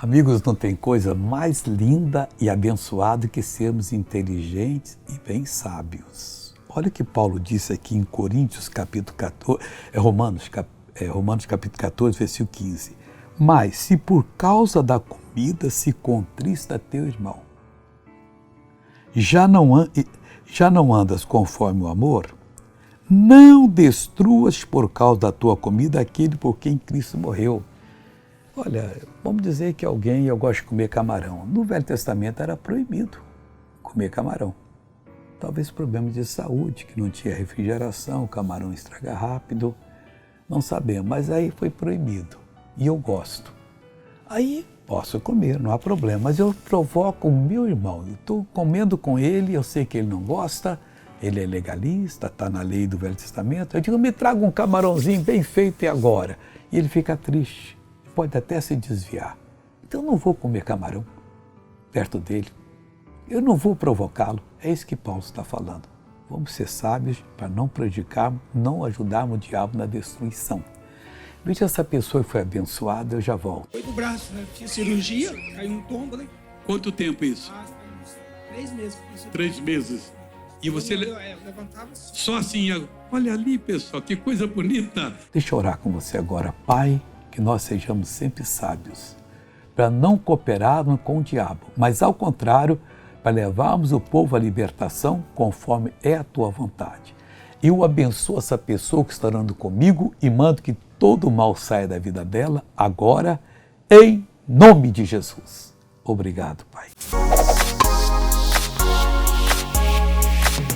Amigos, não tem coisa mais linda e abençoada que sermos inteligentes e bem sábios. Olha o que Paulo disse aqui em Coríntios, capítulo 14, Romanos capítulo 14, versículo 15. Mas se por causa da comida se contrista teu irmão, já não andas conforme o amor, não destruas por causa da tua comida aquele por quem Cristo morreu. Olha, vamos dizer que eu gosto de comer camarão. No Velho Testamento era proibido comer camarão. Talvez problemas de saúde, que não tinha refrigeração, o camarão estraga rápido, não sabemos, mas aí foi proibido. E eu gosto. Aí posso comer, não há problema, mas eu provoco o meu irmão. Eu estou comendo com ele, eu sei que ele não gosta, ele é legalista, está na lei do Velho Testamento. Eu digo, me traga um camarãozinho bem feito e agora. E ele fica triste, pode até se desviar. Então eu não vou comer camarão perto dele. Eu não vou provocá-lo. É isso que Paulo está falando. Vamos ser sábios para não prejudicarmos, não ajudarmos o diabo na destruição. Veja essa pessoa que foi abençoada, eu já volto. Foi do braço, né? Fiz cirurgia, caiu um tombo, né? Quanto tempo isso? Uns 3 meses. 3 meses. E você levantava só assim, olha ali, pessoal, que coisa bonita. Deixa eu orar com você agora. Pai, que nós sejamos sempre sábios, para não cooperarmos com o diabo, mas ao contrário, para levarmos o povo à libertação conforme é a tua vontade. Eu abençoo essa pessoa que está orando comigo e mando que todo o mal saia da vida dela agora, em nome de Jesus. Obrigado, Pai.